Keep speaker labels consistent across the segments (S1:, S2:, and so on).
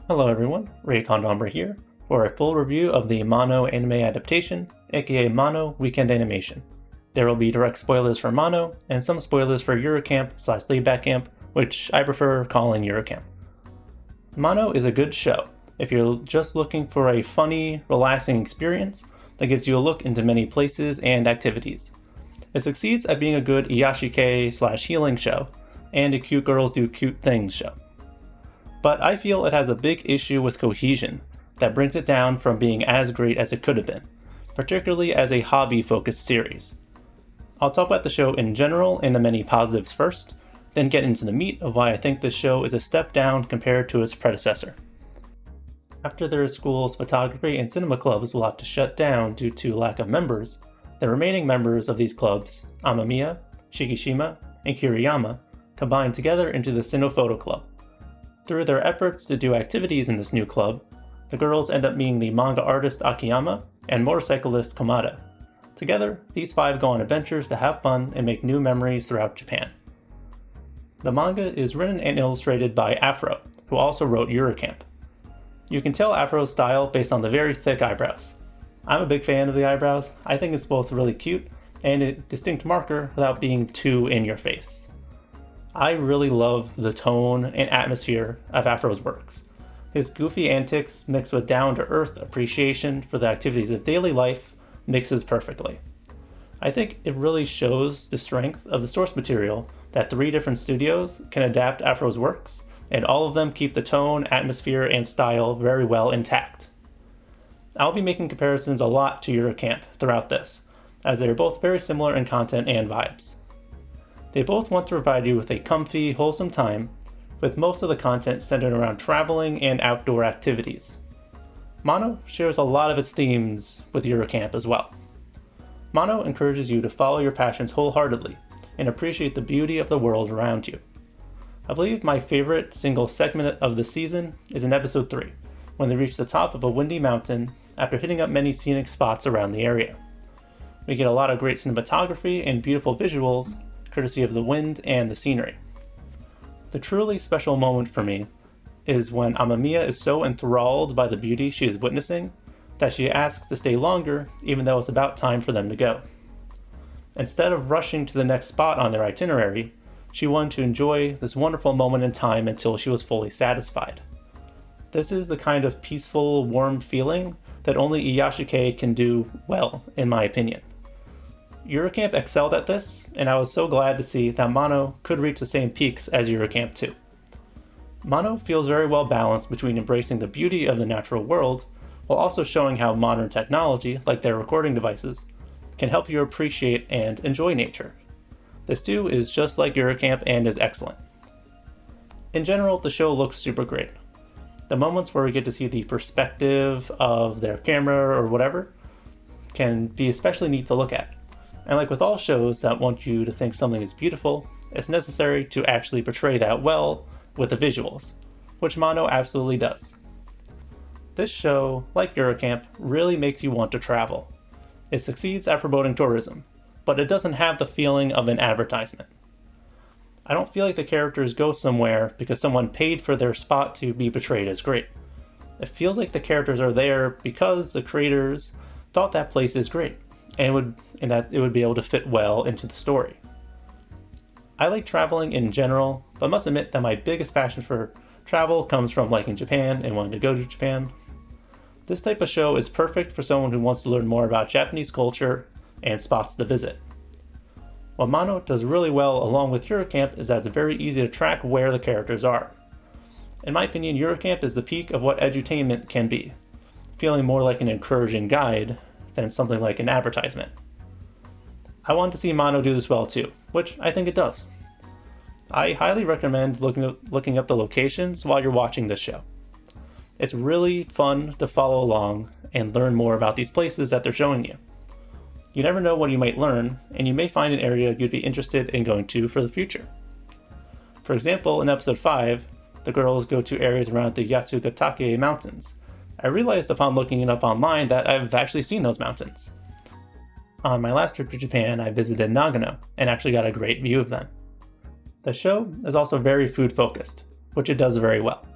S1: Hello everyone, Raycon here for a full review of the Mono anime adaptation, aka Mono Weekend Animation. There will be direct spoilers for Mono and some spoilers for Eurocamp/Laidback Camp, which I prefer calling Eurocamp. Mono is a good show if you're just looking for a funny, relaxing experience that gives you a look into many places and activities. It succeeds at being a good Iyashikei/healing show and a cute girls do cute things show. But I feel it has a big issue with cohesion that brings it down from being as great as it could have been, particularly as a hobby-focused series. I'll talk about the show in general and the many positives first, then get into the meat of why I think this show is a step down compared to its predecessor. After their school's photography and cinema clubs will have to shut down due to lack of members, the remaining members of these clubs, Amamiya, Shikishima, and Kiriyama, combine together into the Cinephoto Club. Through their efforts to do activities in this new club, the girls end up meeting the manga artist Akiyama and motorcyclist Komada. Together, these five go on adventures to have fun and make new memories throughout Japan. The manga is written and illustrated by Afro, who also wrote Eurocamp. You can tell Afro's style based on the very thick eyebrows. I'm a big fan of the eyebrows. I think it's both really cute and a distinct marker without being too in your face. I really love the tone and atmosphere of Afro's works. His goofy antics mixed with down-to-earth appreciation for the activities of daily life mixes perfectly. I think it really shows the strength of the source material that 3 different studios can adapt Afro's works, and all of them keep the tone, atmosphere, and style very well intact. I'll be making comparisons a lot to Eurocamp throughout this, as they are both very similar in content and vibes. They both want to provide you with a comfy, wholesome time, with most of the content centered around traveling and outdoor activities. Mono shares a lot of its themes with Eurocamp as well. Mono encourages you to follow your passions wholeheartedly and appreciate the beauty of the world around you. I believe my favorite single segment of the season is in episode 3, when they reach the top of a windy mountain after hitting up many scenic spots around the area. We get a lot of great cinematography and beautiful visuals, courtesy of the wind and the scenery. The truly special moment for me is when Amamiya is so enthralled by the beauty she is witnessing that she asks to stay longer even though it's about time for them to go. Instead of rushing to the next spot on their itinerary, she wanted to enjoy this wonderful moment in time until she was fully satisfied. This is the kind of peaceful, warm feeling that only Iyashikei can do well, in my opinion. Eurocamp excelled at this, and I was so glad to see that Mono could reach the same peaks as Eurocamp too. Mono feels very well balanced between embracing the beauty of the natural world, while also showing how modern technology, like their recording devices, can help you appreciate and enjoy nature. This too is just like Eurocamp and is excellent. In general, the show looks super great. The moments where we get to see the perspective of their camera or whatever can be especially neat to look at. And like with all shows that want you to think something is beautiful, it's necessary to actually portray that well with the visuals, which Mono absolutely does. This show, like Eurocamp, really makes you want to travel. It succeeds at promoting tourism, but it doesn't have the feeling of an advertisement. I don't feel like the characters go somewhere because someone paid for their spot to be portrayed as great. It feels like the characters are there because the creators thought that place is great, and that it would be able to fit well into the story. I like traveling in general, but must admit that my biggest passion for travel comes from liking Japan and wanting to go to Japan. This type of show is perfect for someone who wants to learn more about Japanese culture and spots to visit. What Mono does really well along with Eurocamp is that it's very easy to track where the characters are. In my opinion, Eurocamp is the peak of what edutainment can be, feeling more like an encouraging guide than something like an advertisement. I want to see Mono do this well too, which I think it does. I highly recommend looking up the locations while you're watching this show. It's really fun to follow along and learn more about these places that they're showing you. You never know what you might learn, and you may find an area you'd be interested in going to for the future. For example, in episode 5, the girls go to areas around the Yatsugatake Mountains. I realized upon looking it up online that I've actually seen those mountains. On my last trip to Japan, I visited Nagano and actually got a great view of them. The show is also very food focused, which it does very well.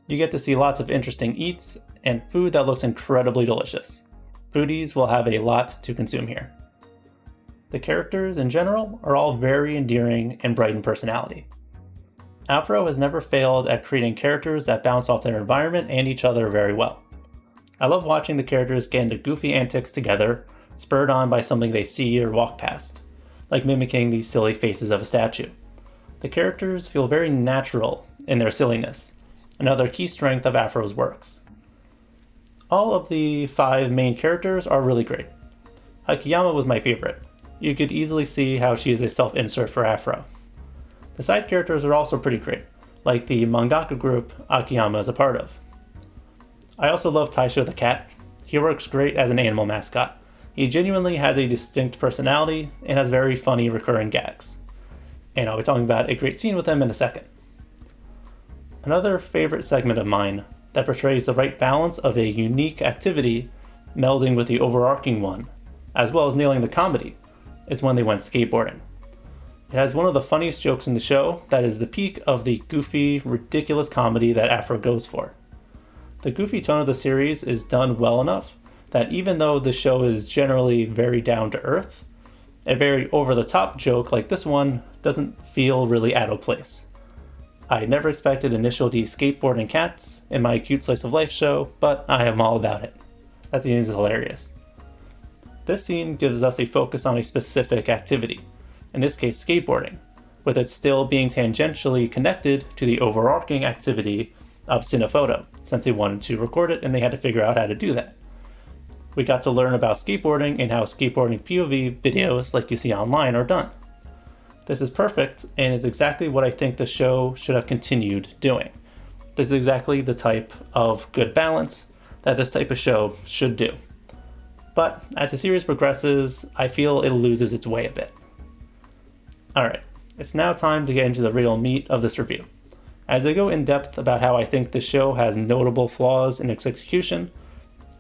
S1: You get to see lots of interesting eats and food that looks incredibly delicious. Foodies will have a lot to consume here. The characters in general are all very endearing and bright in personality. Afro has never failed at creating characters that bounce off their environment and each other very well. I love watching the characters get into goofy antics together, spurred on by something they see or walk past, like mimicking these silly faces of a statue. The characters feel very natural in their silliness, another key strength of Afro's works. All of the 5 main characters are really great. Akiyama was my favorite. You could easily see how she is a self-insert for Afro. The side characters are also pretty great, like the mangaka group Akiyama is a part of. I also love Taisho the cat. He works great as an animal mascot. He genuinely has a distinct personality and has very funny recurring gags. And I'll be talking about a great scene with him in a second. Another favorite segment of mine that portrays the right balance of a unique activity melding with the overarching one, as well as nailing the comedy, is when they went skateboarding. It has one of the funniest jokes in the show that is the peak of the goofy, ridiculous comedy that Afro goes for. The goofy tone of the series is done well enough that even though the show is generally very down to earth, a very over-the-top joke like this one doesn't feel really out of place. I never expected Initial D skateboarding cats in my cute slice of life show, but I am all about it. That scene is hilarious. This scene gives us a focus on a specific activity, in this case skateboarding, with it still being tangentially connected to the overarching activity of cinephoto, since they wanted to record it and they had to figure out how to do that. We got to learn about skateboarding and how skateboarding POV videos like you see online are done. This is perfect and is exactly what I think the show should have continued doing. This is exactly the type of good balance that this type of show should do. But as the series progresses, I feel it loses its way a bit. Alright, it's now time to get into the real meat of this review. As I go in depth about how I think the show has notable flaws in its execution,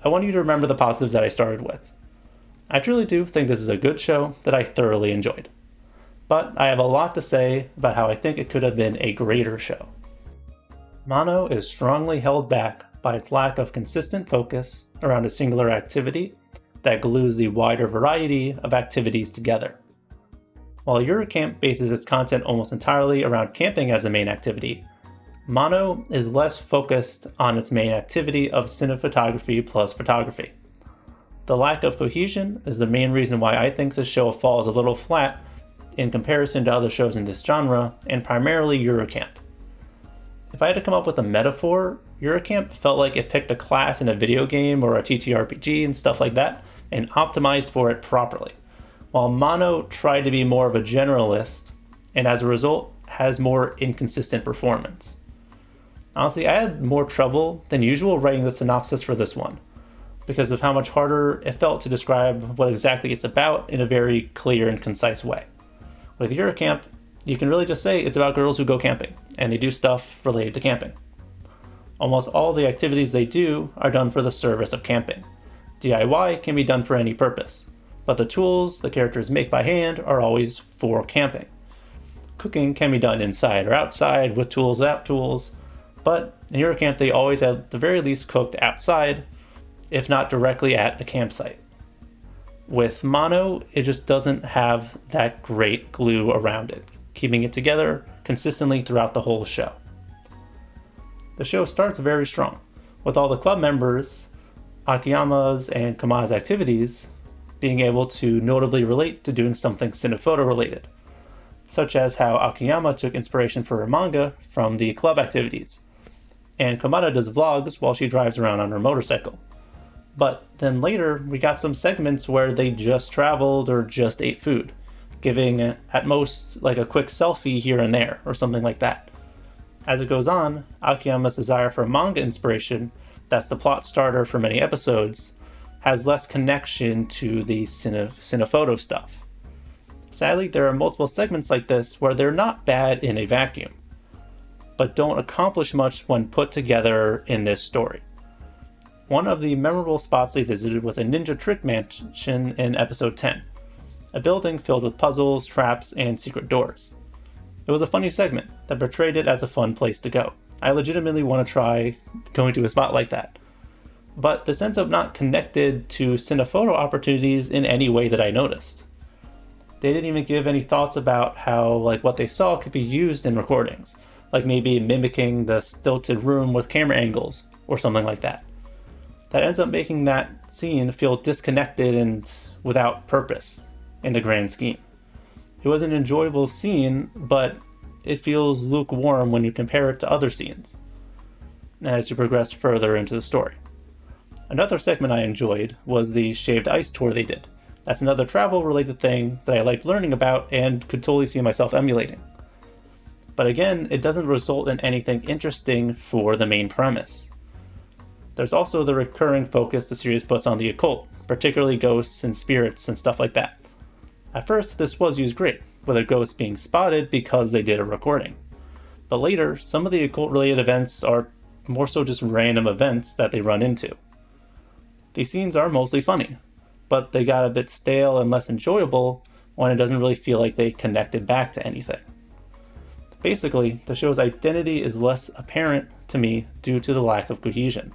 S1: I want you to remember the positives that I started with. I truly do think this is a good show that I thoroughly enjoyed. But I have a lot to say about how I think it could have been a greater show. Mono is strongly held back by its lack of consistent focus around a singular activity that glues the wider variety of activities together. While Eurocamp bases its content almost entirely around camping as the main activity, Mono is less focused on its main activity of cinematography plus photography. The lack of cohesion is the main reason why I think the show falls a little flat in comparison to other shows in this genre, and primarily Eurocamp. If I had to come up with a metaphor, Eurocamp felt like it picked a class in a video game or a TTRPG and stuff like that, and optimized for it properly, while Mono tried to be more of a generalist, and as a result, has more inconsistent performance. Honestly, I had more trouble than usual writing the synopsis for this one, because of how much harder it felt to describe what exactly it's about in a very clear and concise way. With Eurocamp, you can really just say it's about girls who go camping, and they do stuff related to camping. Almost all the activities they do are done for the service of camping. DIY can be done for any purpose, but the tools the characters make by hand are always for camping. Cooking can be done inside or outside, with tools, without tools, but in Eurocamp they always at the very least cooked outside, if not directly at a campsite. With Mono, it just doesn't have that great glue around it, keeping it together consistently throughout the whole show. The show starts very strong, with all the club members, Akiyama's and Kamada's activities, being able to notably relate to doing something cinephoto related, such as how Akiyama took inspiration for her manga from the club activities, and Kamada does vlogs while she drives around on her motorcycle. But then later, we got some segments where they just traveled or just ate food, giving at most like a quick selfie here and there, or something like that. As it goes on, Akiyama's desire for manga inspiration, that's the plot starter for many episodes, has less connection to the cinephoto stuff. Sadly, there are multiple segments like this where they're not bad in a vacuum, but don't accomplish much when put together in this story. One of the memorable spots they visited was a ninja trick mansion in episode 10, a building filled with puzzles, traps, and secret doors. It was a funny segment that portrayed it as a fun place to go, I legitimately want to try going to a spot like that. But this ends up not connected to cinephoto opportunities in any way that I noticed. They didn't even give any thoughts about how what they saw could be used in recordings, like maybe mimicking the stilted room with camera angles or something like that. That ends up making that scene feel disconnected and without purpose in the grand scheme. It was an enjoyable scene, but it feels lukewarm when you compare it to other scenes as you progress further into the story. Another segment I enjoyed was the shaved ice tour they did. That's another travel-related thing that I liked learning about and could totally see myself emulating. But again, it doesn't result in anything interesting for the main premise. There's also the recurring focus the series puts on the occult, particularly ghosts and spirits and stuff like that. At first, this was used great, with a ghost being spotted because they did a recording. But later, some of the occult-related events are more so just random events that they run into. These scenes are mostly funny, but they got a bit stale and less enjoyable when it doesn't really feel like they connected back to anything. Basically, the show's identity is less apparent to me due to the lack of cohesion.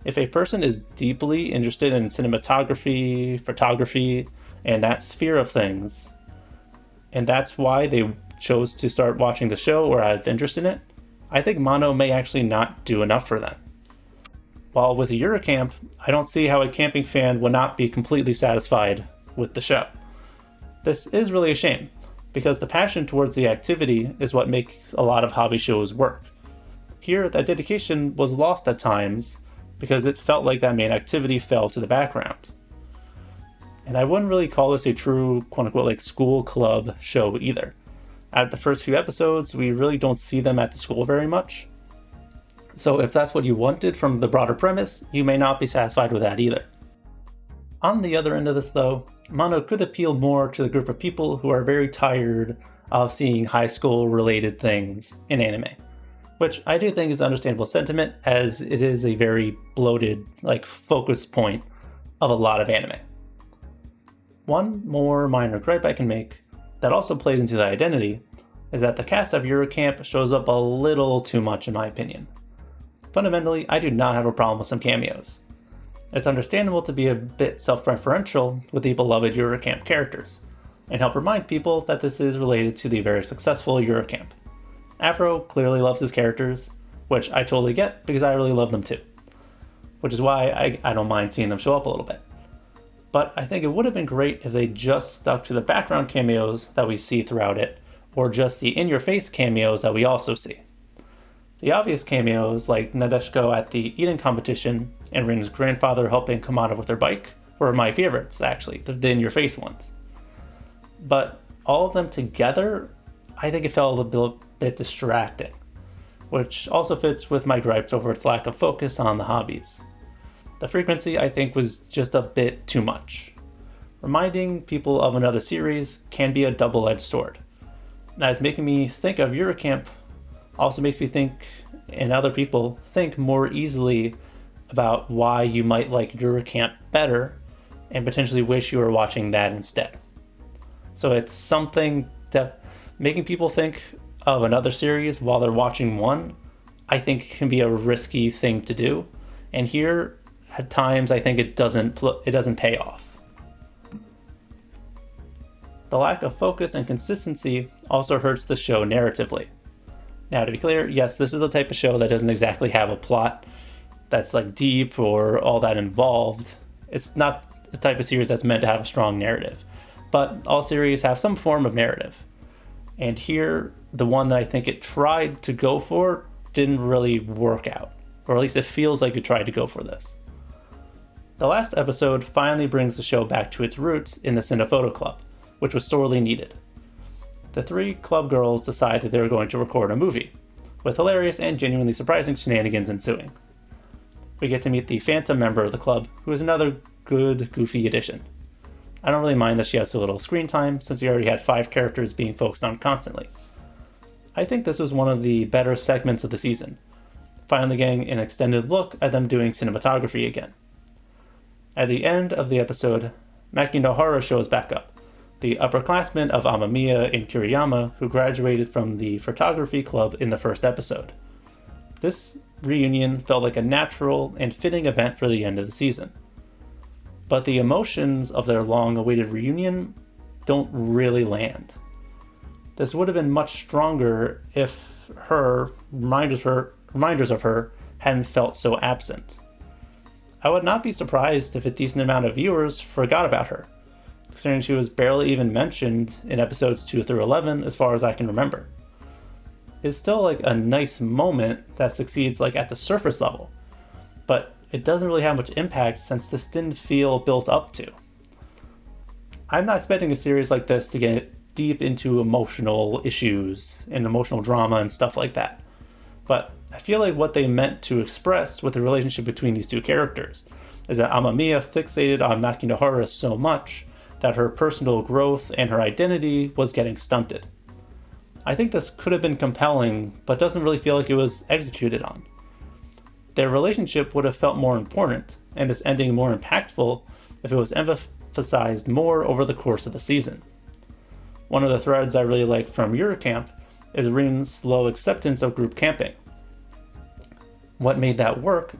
S1: If a person is deeply interested in cinematography, photography, and that sphere of things, and that's why they chose to start watching the show or have interest in it, I think Mono may actually not do enough for them. While with Eurocamp, I don't see how a camping fan would not be completely satisfied with the show. This is really a shame, because the passion towards the activity is what makes a lot of hobby shows work. Here, that dedication was lost at times because it felt like that main activity fell to the background. And I wouldn't really call this a true quote-unquote school club show either. At the first few episodes, we really don't see them at the school very much. So if that's what you wanted from the broader premise, you may not be satisfied with that either. On the other end of this though, Mono could appeal more to the group of people who are very tired of seeing high school related things in anime, which I do think is an understandable sentiment, as it is a very bloated focus point of a lot of anime. One more minor gripe I can make that also plays into the identity is that the cast of Eurocamp shows up a little too much in my opinion. Fundamentally, I do not have a problem with some cameos. It's understandable to be a bit self-referential with the beloved Eurocamp characters, and help remind people that this is related to the very successful Eurocamp. Afro clearly loves his characters, which I totally get because I really love them too, which is why I don't mind seeing them show up a little bit. But I think it would have been great if they just stuck to the background cameos that we see throughout it, or just the in-your-face cameos that we also see. The obvious cameos, like Nadeshiko at the eating competition and Rin's grandfather helping Kamada with her bike, were my favorites, actually, the in-your-face ones. But all of them together, I think it felt a bit distracting, which also fits with my gripes over its lack of focus on the hobbies. The frequency, I think, was just a bit too much. Reminding people of another series can be a double-edged sword. As making me think of Eurocamp also makes me think, and other people think more easily about why you might like Eurocamp better and potentially wish you were watching that instead. So it's something that making people think of another series while they're watching one, I think can be a risky thing to do. And here, at times, I think it doesn't pay off. The lack of focus and consistency also hurts the show narratively. Now, to be clear, yes, this is the type of show that doesn't exactly have a plot that's deep or all that involved. It's not the type of series that's meant to have a strong narrative, but all series have some form of narrative. And here, the one that I think it tried to go for didn't really work out, or at least it feels like it tried to go for this. The last episode finally brings the show back to its roots in the Cinephoto Club, which was sorely needed. The three club girls decide that they were going to record a movie, with hilarious and genuinely surprising shenanigans ensuing. We get to meet the Phantom member of the club, who is another good, goofy addition. I don't really mind that she has too little screen time, since we already had 5 characters being focused on constantly. I think this was one of the better segments of the season, finally getting an extended look at them doing cinematography again. At the end of the episode, Maki Nohara shows back up, the upperclassman of Amamiya in Kiriyama who graduated from the photography club in the first episode. This reunion felt like a natural and fitting event for the end of the season. But the emotions of their long-awaited reunion don't really land. This would have been much stronger if reminders of her hadn't felt so absent. I would not be surprised if a decent amount of viewers forgot about her, considering she was barely even mentioned in episodes 2 through 11 as far as I can remember. It's still like a nice moment that succeeds like at the surface level, but it doesn't really have much impact since this didn't feel built up to. I'm not expecting a series like this to get deep into emotional issues and emotional drama and stuff like that, but I feel like what they meant to express with the relationship between these two characters is that Amamiya fixated on Makinohara so much that her personal growth and her identity was getting stunted. I think this could have been compelling, but doesn't really feel like it was executed on. Their relationship would have felt more important, and this ending more impactful if it was emphasized more over the course of the season. One of the threads I really like from Eurocamp is Rin's slow acceptance of group camping. What made that work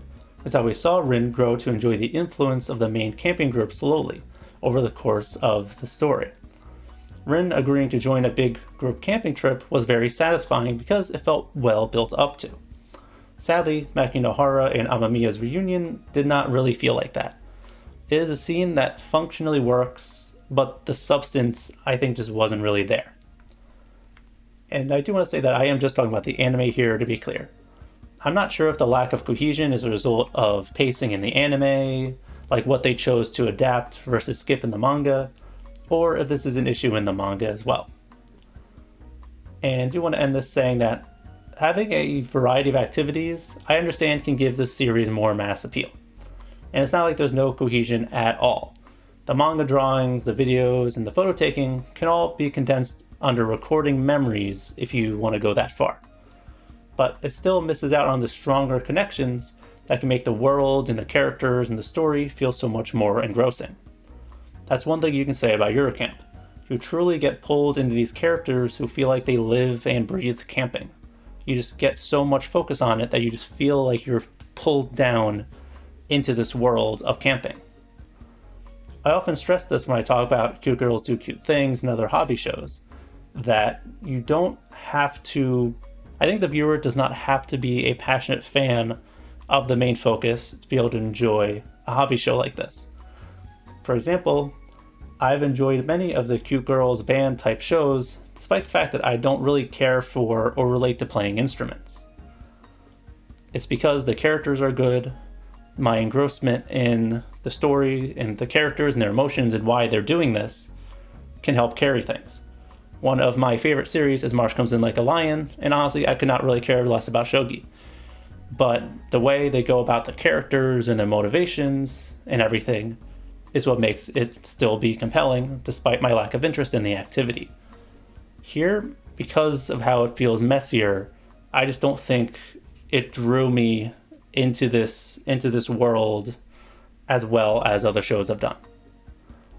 S1: is how we saw Rin grow to enjoy the influence of the main camping group slowly over the course of the story. Rin agreeing to join a big group camping trip was very satisfying because it felt well built up to. Sadly, Makinohara and Amamiya's reunion did not really feel like that. It is a scene that functionally works, but the substance I think just wasn't really there. And I do want to say that I am just talking about the anime here, to be clear. I'm not sure if the lack of cohesion is a result of pacing in the anime, like what they chose to adapt versus skip in the manga, or if this is an issue in the manga as well. And I do want to end this saying that having a variety of activities, I understand can give this series more mass appeal. And it's not like there's no cohesion at all. The manga drawings, the videos, and the photo taking can all be condensed under recording memories if you want to go that far. But it still misses out on the stronger connections that can make the world and the characters and the story feel so much more engrossing. That's one thing you can say about Eurocamp. You truly get pulled into these characters who feel like they live and breathe camping. You just get so much focus on it that you just feel like you're pulled down into this world of camping. I often stress this when I talk about Cute Girls Do Cute Things and other hobby shows, that you don't have to, I think the viewer does not have to be a passionate fan of the main focus to be able to enjoy a hobby show like this. For example, I've enjoyed many of the Cute Girls band type shows, despite the fact that I don't really care for or relate to playing instruments. It's because the characters are good, my engrossment in the story and the characters and their emotions and why they're doing this can help carry things. One of my favorite series is Marsh Comes In Like a Lion, and honestly I could not really care less about shogi. But the way they go about the characters and their motivations and everything is what makes it still be compelling despite my lack of interest in the activity. Here, because of how it feels messier, I just don't think it drew me into this world as well as other shows have done.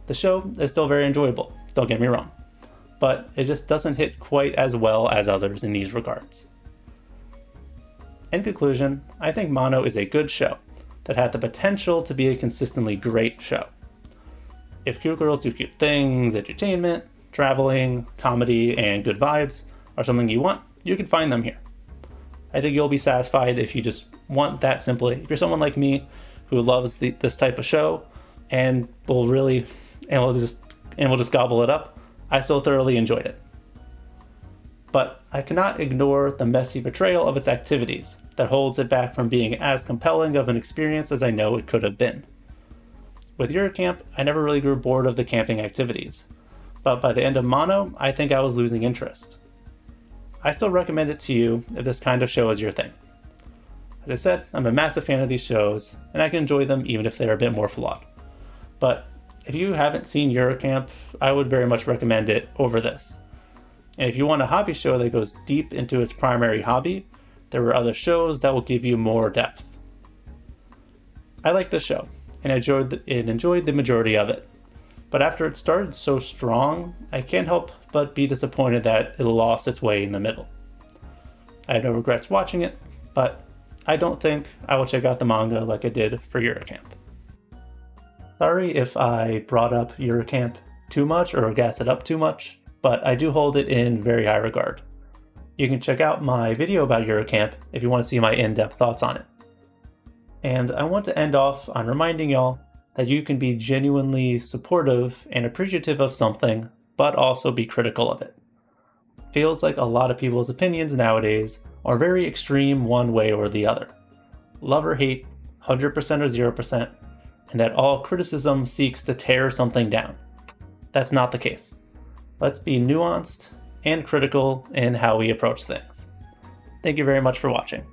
S1: The show is still very enjoyable, don't get me wrong, but it just doesn't hit quite as well as others in these regards. In conclusion, I think Mono is a good show that had the potential to be a consistently great show. If Cute Girls Do Cute Things, entertainment, traveling, comedy, and good vibes are something you want, you can find them here. I think you'll be satisfied if you just want that simply. If you're someone like me who loves this type of show and will just gobble it up, I still thoroughly enjoyed it. But I cannot ignore the messy portrayal of its activities that holds it back from being as compelling of an experience as I know it could have been. With Eurocamp, I never really grew bored of the camping activities, but by the end of Mono, I think I was losing interest. I still recommend it to you if this kind of show is your thing. As I said, I'm a massive fan of these shows, and I can enjoy them even if they're a bit more flawed. But if you haven't seen Eurocamp, I would very much recommend it over this. And if you want a hobby show that goes deep into its primary hobby, there are other shows that will give you more depth. I like this show, and enjoyed the majority of it. But after it started so strong, I can't help but be disappointed that it lost its way in the middle. I have no regrets watching it, but I don't think I will check out the manga like I did for Eurocamp. Sorry if I brought up Eurocamp too much or gas it up too much, but I do hold it in very high regard. You can check out my video about Eurocamp if you want to see my in-depth thoughts on it. And I want to end off on reminding y'all that you can be genuinely supportive and appreciative of something, but also be critical of it. Feels like a lot of people's opinions nowadays are very extreme one way or the other. Love or hate, 100% or 0%, and that all criticism seeks to tear something down. That's not the case. Let's be nuanced and critical in how we approach things. Thank you very much for watching.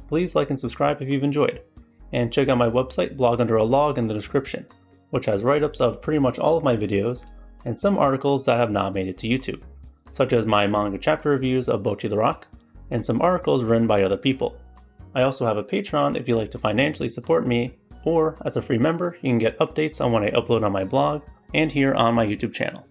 S1: Please like and subscribe if you've enjoyed, and check out my website, blog under a log, in the description, which has write-ups of pretty much all of my videos and some articles that have not made it to YouTube, such as my manga chapter reviews of Bocchi the Rock and some articles written by other people. I also have a Patreon if you'd like to financially support me, or as a free member, you can get updates on when I upload on my blog and here on my YouTube channel.